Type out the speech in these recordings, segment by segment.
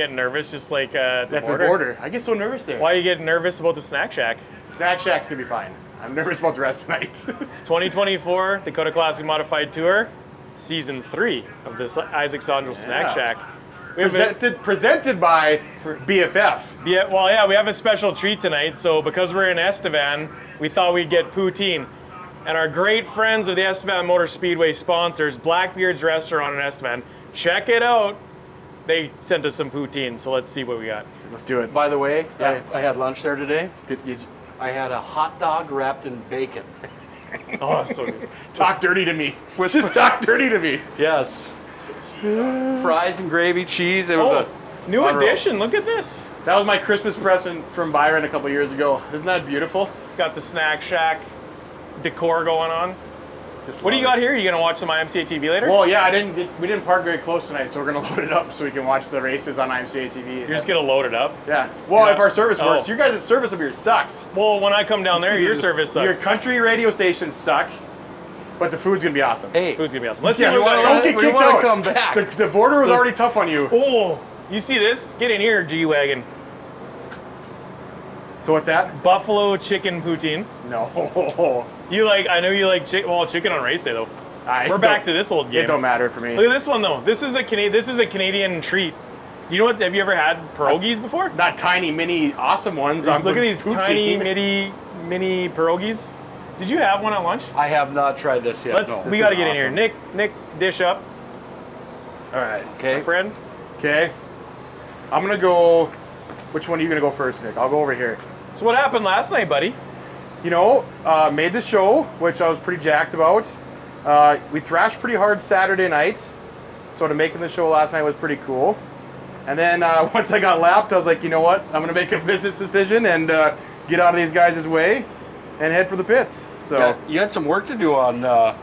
getting nervous, just like At the border. I get so nervous there. Why are you getting nervous about the Snack Shack? Snack Shack's gonna be fine. I'm nervous about the rest of the night. It's 2024 Dakota Classic Modified Tour, Season 3 of this Isaac Sondrel Snack Shack. We have presented by BFF. Yeah, we have a special treat tonight. So because we're in Estevan, we thought we'd get poutine. And our great friends of the Estevan Motor Speedway sponsors, Blackbeard's Restaurant in Estevan. Check it out. They sent us some poutine, so let's see what we got. Let's do it. By the way, I had lunch there today. I had a hot dog wrapped in bacon. Oh, so good. Talk dirty to me. Just talk dirty to me. Yes. Fries and gravy, cheese. It was a new addition. Look at this. That was my Christmas present from Byron a couple years ago. Isn't that beautiful? It's got the Snack Shack decor going on. What do you got here? You gonna watch some IMCA TV later? Well, yeah, we didn't park very close tonight, so we're gonna load it up so we can watch the races on IMCA TV. You're just gonna load it up? Yeah. Well, if our service works. Your guys' service up here sucks. Well, when I come down there, your service sucks. Your country radio stations suck, but the food's gonna be awesome. Hey, food's gonna be awesome. Let's see. Don't get kicked out. Come back. The border was already tough on you. Oh, you see this? Get in here, G-Wagon. So what's that? Buffalo chicken poutine. No. I know you like chicken on race day though. We're back to this old game. It don't matter for me. Look at this one though. This is a Canadian treat. You know what? Have you ever had pierogies before? Not tiny, mini, awesome ones. Look at these tiny, mini pierogies. Did you have one at lunch? I have not tried this yet. We got to get in here. Nick, dish up. All right. Okay. Friend. Okay. I'm gonna go. Which one are you gonna go first, Nick? I'll go over here. So what happened last night, buddy? You know, made the show, which I was pretty jacked about. We thrashed pretty hard Saturday night, so making the show last night was pretty cool. And then once I got lapped, I was like, you know what? I'm gonna make a business decision and get out of these guys' way and head for the pits. So yeah, you had some work to do on. I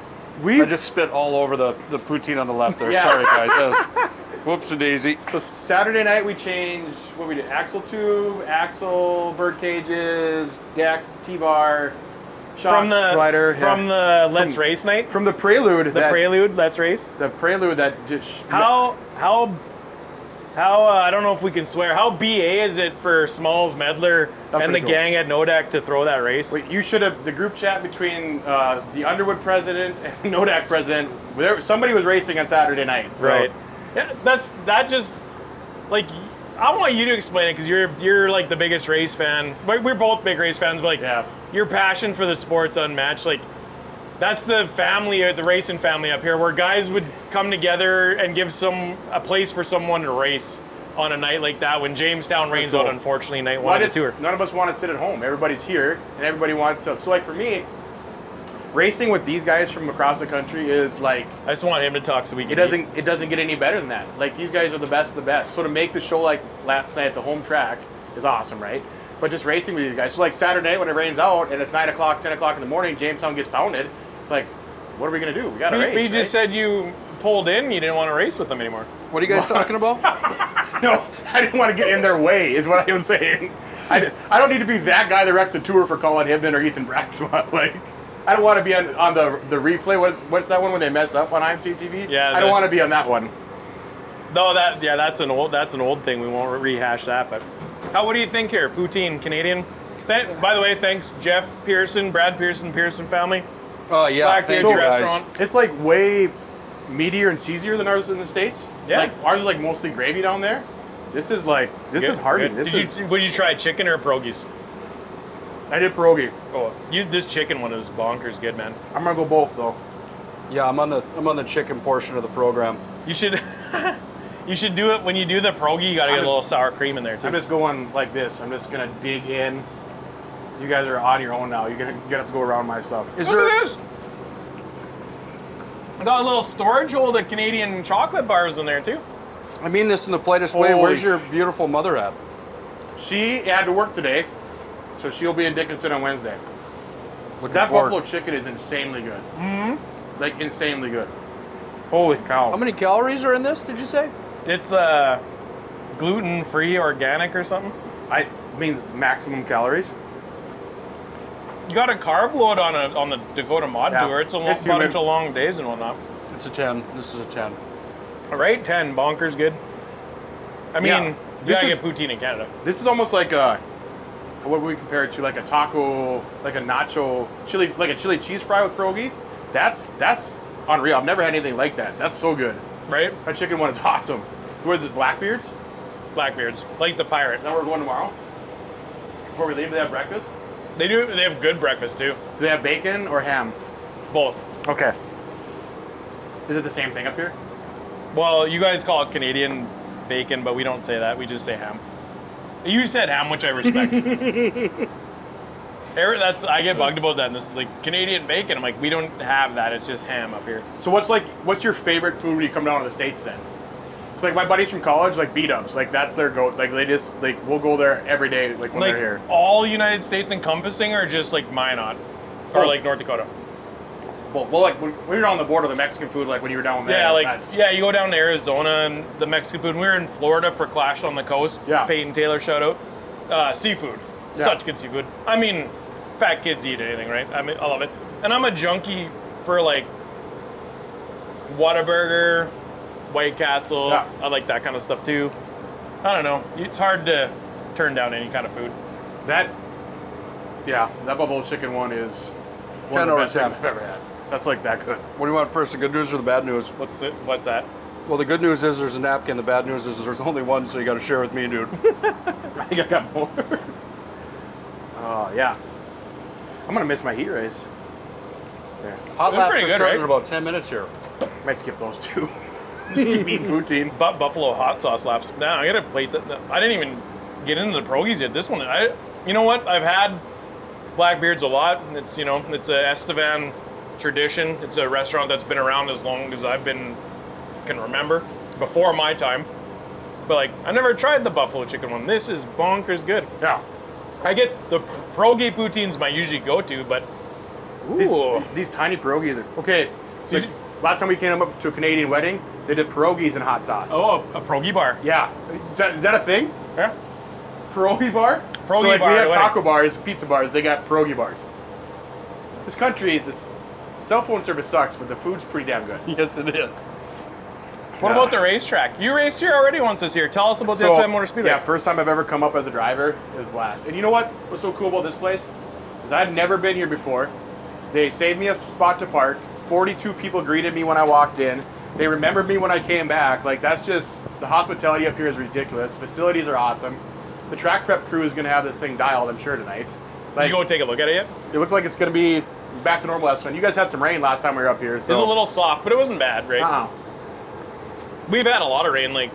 just spit all over the poutine on the left there. Yeah. Sorry, guys. Whoops a daisy. So Saturday night we changed what we did: axle tube, axle, bird cages, deck, T-bar, shock slider. From the Let's Race night. From the prelude. Let's Race. The prelude that just. How I don't know if we can swear. How BA is it for Smalls, Medler, and the gang at Nodak to throw that race? Wait, you should have the group chat between the Underwood president and the Nodak president. Somebody was racing on Saturday night. So. Right. Yeah, that just like I want you to explain it because you're like the biggest race fan. We're both big race fans, but your passion for the sport's unmatched. Like that's the family, the racing family up here, where guys would come together and give a place for someone to race on a night like that when Jamestown rains out. Unfortunately, night one of the tour. None of us want to sit at home. Everybody's here, and everybody wants to. So like for me, racing with these guys from across the country is like. I just want him to talk so we can. It doesn't get any better than that. Like these guys are the best of the best. So to make the show like last night at the home track is awesome, right? But just racing with these guys. So like Saturday when it rains out and it's 9 o'clock, 10 o'clock in the morning, Jamestown gets pounded. It's like, what are we gonna do? We gotta race. But you just said you pulled in. You didn't want to race with them anymore. What are you guys talking about? No, I didn't want to get in their way. Is what I was saying. I don't need to be that guy that wrecks the tour for Colin Hibden or Ethan Braxma. Like. I don't want to be on the replay. What's that one when they mess up on IMCA TV? Yeah, I don't want to be on that one. No, that's an old thing. We won't rehash that. But what do you think here? Poutine, Canadian. By the way, thanks Jeff Pearson, Brad Pearson, Pearson family. Oh yeah, Blackbeard's Restaurant. It's like way meatier and cheesier than ours in the States. Yeah. Like ours is like mostly gravy down there. This is hearty. Would you try chicken or pierogies? I did pierogi. Oh, this chicken one is bonkers good, man. I'm gonna go both though. Yeah, I'm on the chicken portion of the program. You should you should do it when you do the pierogi. You gotta get a little sour cream in there too. I'm just going like this. I'm just gonna dig in. You guys are on your own now. You're gonna have to go around my stuff. Look at this. I got a little storage hold of Canadian chocolate bars in there too. I mean this in the politest way. Where's your beautiful mother at? She had to work today. So she'll be in Dickinson on Wednesday. That buffalo chicken is insanely good. Mm-hmm. Like insanely good. Holy cow! How many calories are in this? Did you say? It's gluten-free, organic, or something. It means maximum calories. You got a carb load on the Dakota Mod Tour. It's a bunch of long days and whatnot. It's a 10. This is a 10. All right, 10. Bonkers good. I mean, Yeah. you This gotta is- get poutine in Canada. This is almost like what would we compare it to? Like a taco, like a nacho chili, like a chili cheese fry with pierogi. That's unreal. I've never had anything like that. That's so good. Right? That chicken one is awesome. What is it, Blackbeards? Blackbeards, like the pirate. Is that where we're going tomorrow? Before we leave, they have breakfast? They do. They have good breakfast too. Do they have bacon or ham? Both. Okay. Is it the same thing up here? Well, you guys call it Canadian bacon, but we don't say that. We just say ham. You said ham, which I respect. I get bugged about that. And this is like Canadian bacon. I'm like, we don't have that. It's just ham up here. So what's your favorite food when you come down to the States then? It's like my buddies from college, like B-dubs, like that's their go. Like they just we'll go there every day, like when Like they're here. all United States encompassing, or just like Minot, or like North Dakota. Well, like when you're on the border, the Mexican food, like when you were down there. Yeah, like that's, you go down to Arizona and the Mexican food. We were in Florida for Clash on the Coast. Yeah. Peyton Taylor, shout out. Seafood, Yeah. such good seafood. I mean, fat kids eat anything, right? I mean, I love it. And I'm a junkie for like Whataburger, White Castle. Yeah. I like that kind of stuff too. I don't know. It's hard to turn down any kind of food. that buffalo chicken one is 10 one of the out of best things 10. I've ever had. That's like that good. What do you want first, the good news or the bad news? What's that? Well, the good news is there's a napkin. The bad news is there's only one, so you got to share with me, dude. I think I got more. Oh yeah. I'm gonna miss my heat race. Yeah. Hot They're laps pretty are good, starting right? in about 10 minutes here. Might skip those two. Just keep eating poutine. Buffalo hot sauce laps. Now I gotta plate that. I didn't even get into the pierogies yet. This one, you know what? I've had Blackbeards a lot. It's it's a Estevan tradition. It's a restaurant that's been around as long as can remember, before my time. But like, I never tried the buffalo chicken one. This is bonkers good. Yeah. I get the pierogi poutines my usually go to, but ooh, These tiny pierogies are okay. So Did you- last time we came up to a Canadian wedding, they did pierogies in hot sauce. oh, a pierogi bar. Yeah. Is that a thing? Yeah. Pierogi bar? Pierogi so like bar we at have a wedding. taco bars, pizza bars, they got pierogi bars. This country, the cell phone service sucks, but the food's pretty damn good. Yes, it is. What about the racetrack? You raced here already once this year. Tell us about the SM Motor Speedway. Yeah, first time I've ever come up as a driver. It was a blast. And you know what's so cool about this place? Is I'd never been here before. They saved me a spot to park. 42 people greeted me when I walked in. They remembered me when I came back. Like, that's just, the hospitality up here is ridiculous. Facilities are awesome. The track prep crew is going to have this thing dialed, I'm sure, tonight. Did Like, you go take a look at it yet? it looks like it's going to be back to normal last time. You guys had some rain last time we were up here. So. It was a little soft, but it wasn't bad, right? Uh-uh. We've had a lot of rain, like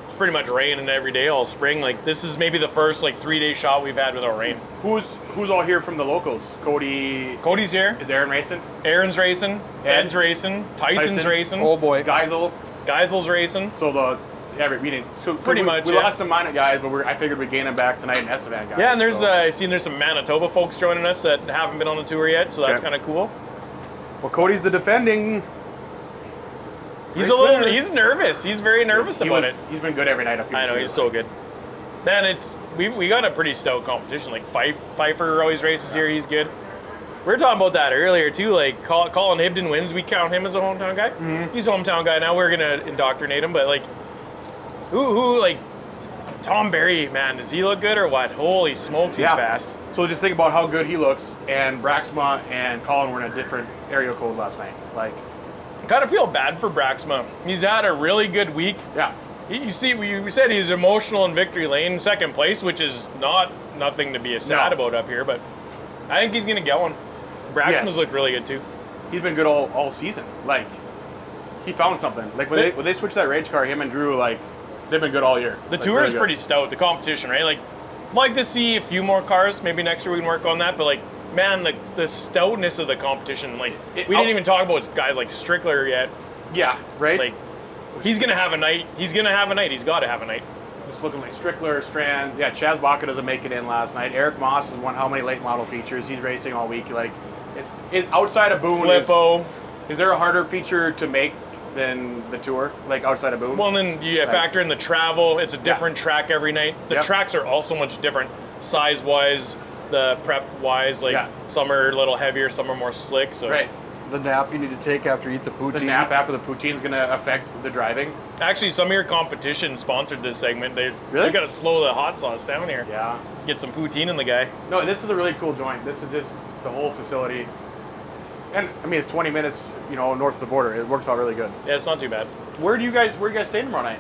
it's pretty much raining every day all spring. Like this is maybe the first 3-day shot we've had without rain. Who's all here from the locals? Cody. Cody's here, Is Aaron racing? Aaron's racing, Ed's racing, Tyson's Tyson. racing, Oh boy. Geisel. Geisel's racing. So we didn't. So Pretty much, We yeah. lost some minor guys, but I figured we'd gain them back tonight in Estevan guys. Yeah, and there's so. I've seen there's some Manitoba folks joining us that haven't been on the tour yet, so that's Okay. kind of cool. Well, Cody's the defending. He's Race winner. he's nervous. He's very nervous about it. He's been good every night up here. I know, too. he's so good. Man, we got a pretty stout competition. Like Pfeiffer always races here. He's good. We were talking about that earlier too. Like Colin Hibden wins. We count him as a hometown guy. Mm-hmm. He's a hometown guy now. We're gonna indoctrinate him. But like, who like Tom Berry? Man, does he look good or what? Holy smokes, he's Yeah. fast. So just think about how good he looks, and Braxma and Colin were in a different area code last night. Like, I kind of feel bad for Braxma. He's had a really good week. yeah, You see, we said he's emotional in victory lane, second place, which is nothing to be sad No. about up here. But I think he's gonna get one. Braxma's Yes. looked really good too. he's been good all season. Like, he found something. Like when they switched that rage car, him and Drew, like, they've been good all year. The Like, tour really is good. pretty stout. The competition, right? Like to see a few more cars. Maybe next year we can work on that. But like, man, the stoutness of the competition. Like, we didn't even talk about guys like Strickler yet. Yeah, right. Like, he's gonna have a night. He's gonna have a night. He's got to have a night. Just looking like Strickler, Strand. Yeah, Chaz Baca doesn't make it in last night. Eric Moss has won how many late model features? He's racing all week. Like, it's outside of Boone. Flippo. Is there a harder feature to make than the tour? Like outside of Boone? Well, and then you Right. factor in the travel. It's a different track every night. The Yep. tracks are also much different, size-wise, the prep-wise. Like Yeah. some are a little heavier, some are more slick. So Right. The nap you need to take after you eat the poutine. The nap after the poutine is going to affect the driving. Actually, some of your competition sponsored this segment. They Really? got to slow the hot sauce down here. Yeah. Get some poutine in the guy. No, this is a really cool joint. This is just the whole facility. And I mean, it's 20 minutes, north of the border. It works out really good. Yeah, it's not too bad. Where are you guys staying tomorrow night?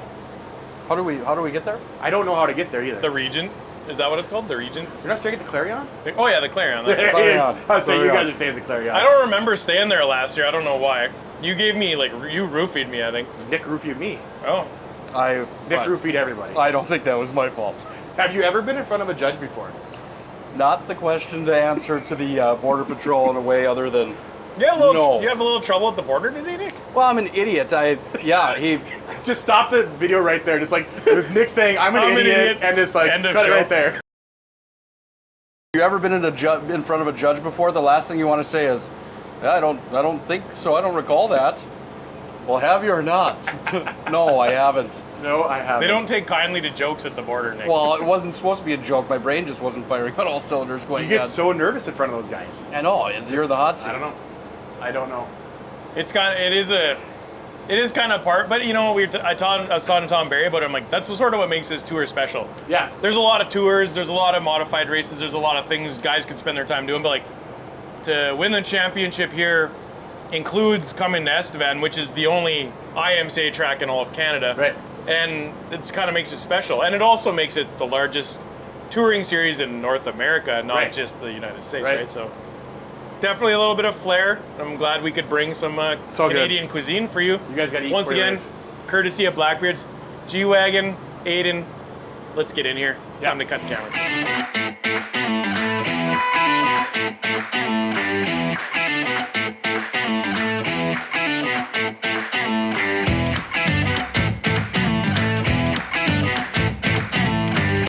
How do we get there? I don't know how to get there either. The Regent. Is that what it's called? The Regent? You're not staying at the Clarion? Oh yeah, the Clarion. That's right. Clarion. I was saying you Clarion. guys are staying at the Clarion. I don't remember staying there last year. I don't know why. You gave me you roofied me, I think. Nick roofied me. Oh. Nick roofied everybody. I don't think that was my fault. Have you ever been in front of a judge before? Not the question to answer to the Border Patrol in a way other than, You have No. you have a little trouble at the border today, Nick? well, I'm an idiot. He Just stop the video right there. Just like, it was Nick saying, I'm an idiot, and just like, End of cut it show. right there. You ever been in front of a judge before? The last thing you want to say is, I don't think so. I don't recall that. Well, have you or not? No, I haven't. No, I haven't. They don't take kindly to jokes at the border, Nick. Well, it wasn't supposed to be a joke. My brain just wasn't firing on all cylinders going. You get so nervous in front of those guys. I know. You're the hot seat. I don't know. it is kind of part, but I was talking to Tom Barry about it. I'm like, that's sort of what makes this tour special. Yeah. There's a lot of tours, there's a lot of modified races, there's a lot of things guys could spend their time doing, but like to win the championship here includes coming to Estevan, which is the only IMCA track in all of Canada. Right. And it kind of makes it special. And it also makes it the largest touring series in North America, not Right. just the United States, Right. right? So definitely a little bit of flair. I'm glad we could bring some So good. Canadian cuisine for you. You guys gotta eat Once before you again, leave. courtesy of Blackbeard's. G-Wagon, Aiden, let's get in here. Yeah. Time to cut the camera.